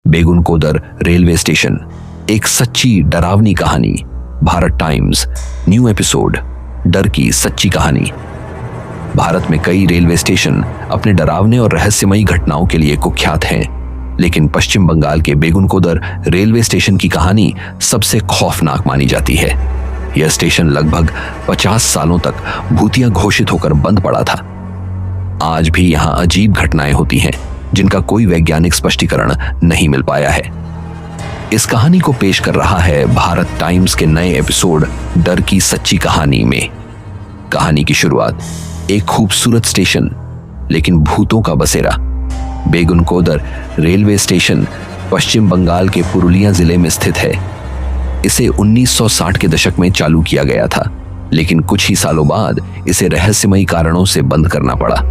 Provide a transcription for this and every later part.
बेगुनकोदर railway station, एक सच्ची डरावनी कहानी। भारत टाइम्स न्यू एपिसोड, डर की सच्ची कहानी। भारत में कई रेलवे स्टेशन अपने डरावने और रहस्यमयी घटनाओं के लिए कुख्यात हैं, लेकिन पश्चिम बंगाल के बेगुनकोदर रेलवे स्टेशन की कहानी सबसे खौफनाक मानी जाती है। यह स्टेशन लगभग 50 सालों तक भूतिया घोषित होकर बंद पड़ा था। आज भी यहां अजीब घटनाएं होती हैं जिनका कोई वैज्ञानिक स्पष्टीकरण नहीं मिल पाया है। इस कहानी को पेश कर रहा है भारत टाइम्स के नए एपिसोड डर की सच्ची कहानी में। कहानी की शुरुआत एक खूबसूरत स्टेशन लेकिन भूतों का बसेरा बेगुनकोदर रेलवे स्टेशन पश्चिम बंगाल के पुरुलिया जिले में स्थित है। इसे 1960 के दशक में चालू किया गया था, लेकिन कुछ ही सालों बाद इसे रहस्यमयी कारणों से बंद करना पड़ा।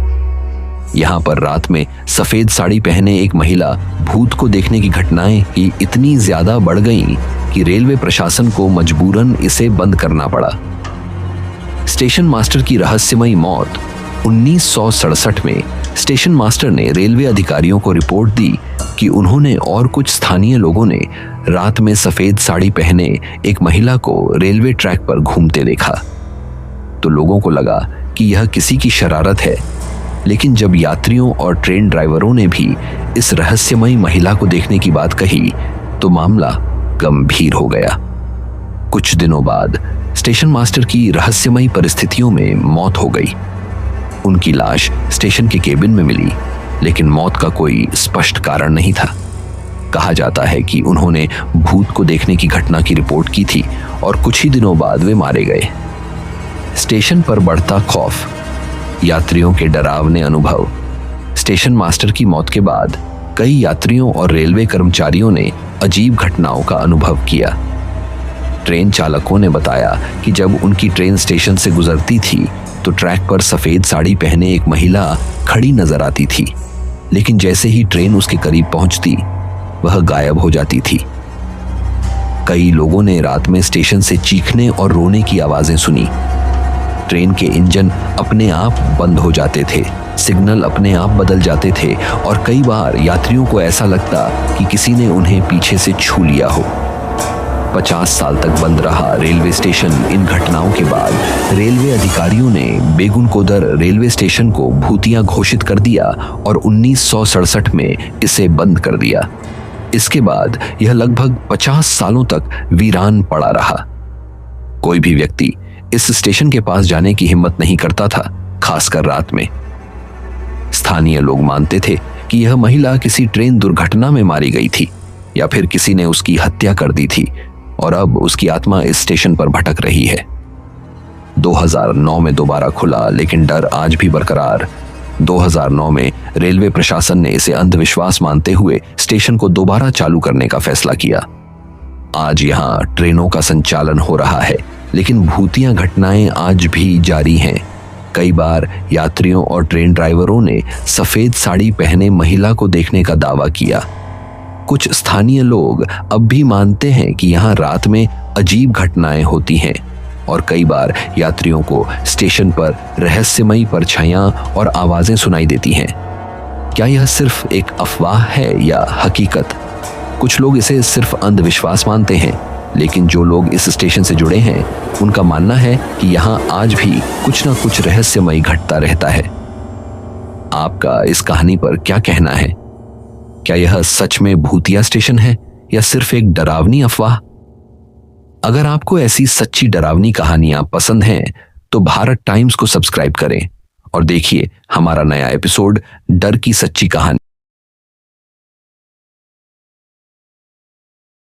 यहाँ पर रात में सफेद साड़ी पहने एक महिला भूत को देखने की घटनाएं ही इतनी ज्यादा बढ़ गईं कि रेलवे प्रशासन को मजबूरन इसे बंद करना पड़ा। स्टेशन मास्टर की रहस्यमयी मौत 1967 में स्टेशन मास्टर ने रेलवे अधिकारियों को रिपोर्ट दी कि उन्होंने और कुछ स्थानीय लोगों ने रात में सफेद साड़ी पहने एक महिला को रेलवे ट्रैक पर घूमते देखा। तो लोगों को लगा कि यह किसी की शरारत है, लेकिन जब यात्रियों और ट्रेन ड्राइवरों ने भी इस रहस्यमयी महिला को देखने की बात कही तो मामला गंभीर हो गया। कुछ दिनों बाद स्टेशन मास्टर की रहस्यमयी परिस्थितियों में मौत हो गई। उनकी लाश स्टेशन के केबिन में मिली, लेकिन मौत का कोई स्पष्ट कारण नहीं था। कहा जाता है कि उन्होंने भूत को देखने की घटना की रिपोर्ट की थी और कुछ ही दिनों बाद वे मारे गए। स्टेशन पर बढ़ता खौफ, यात्रियों के डरावने अनुभव। स्टेशन मास्टर की मौत के बाद कई यात्रियों और रेलवे कर्मचारियों ने अजीब घटनाओं का अनुभव किया। ट्रेन चालकों ने बताया कि जब उनकी ट्रेन स्टेशन से गुजरती थी तो ट्रैक पर सफेद साड़ी पहने एक महिला खड़ी नजर आती थी, लेकिन जैसे ही ट्रेन उसके करीब पहुंचती वह गायब हो जाती थी। कई लोगों ने रात में स्टेशन से चीखने और रोने की आवाजें सुनी। ट्रेन के इंजन अपने आप बंद हो जाते थे, सिग्नल अपने आप बदल जाते थे और कई बार यात्रियों को ऐसा लगता कि किसी ने उन्हें पीछे से छू लिया हो। 50 साल तक बंद रहा रेलवे स्टेशन इन घटनाओं के बाद रेलवे अधिकारियों ने बेगुनकोदर रेलवे स्टेशन को भूतिया घोषित कर दिया और 1967 में इसे बंद कर दिया। इसके बाद यह लगभग 50 सालों तक वीरान पड़ा रहा। कोई भी व्यक्ति इस स्टेशन के पास जाने की हिम्मत नहीं करता था, खासकर रात में। स्थानीय लोग मानते थे कि यह महिला किसी ट्रेन दुर्घटना में मारी गई थी या फिर किसी ने उसकी हत्या कर दी थी और अब उसकी आत्मा इस स्टेशन पर भटक रही है। 2009 में दोबारा खुला, लेकिन डर आज भी बरकरार। 2009 में रेलवे प्रशासन ने इसे अंधविश्वास मानते हुए स्टेशन को दोबारा चालू करने का फैसला किया। आज यहाँ ट्रेनों का संचालन हो रहा है, लेकिन भूतिया घटनाएं आज भी जारी हैं। कई बार यात्रियों और ट्रेन ड्राइवरों ने सफेद साड़ी पहने महिला को देखने का दावा किया। कुछ स्थानीय लोग अब भी मानते हैं कि यहाँ रात में अजीब घटनाएं होती हैं और कई बार यात्रियों को स्टेशन पर रहस्यमयी परछाइयां और आवाजें सुनाई देती हैं। क्या यह सिर्फ एक अफवाह है या हकीकत? कुछ लोग इसे सिर्फ अंधविश्वास मानते हैं, लेकिन जो लोग इस स्टेशन से जुड़े हैं उनका मानना है कि यहाँ आज भी कुछ ना कुछ रहस्यमयी घटता रहता है। आपका इस कहानी पर क्या कहना है? क्या यह सच में भूतिया स्टेशन है या सिर्फ एक डरावनी अफवाह? अगर आपको ऐसी सच्ची डरावनी कहानियां पसंद हैं तो भारत टाइम्स को सब्सक्राइब करें और देखिए हमारा नया एपिसोड डर की सच्ची कहानी।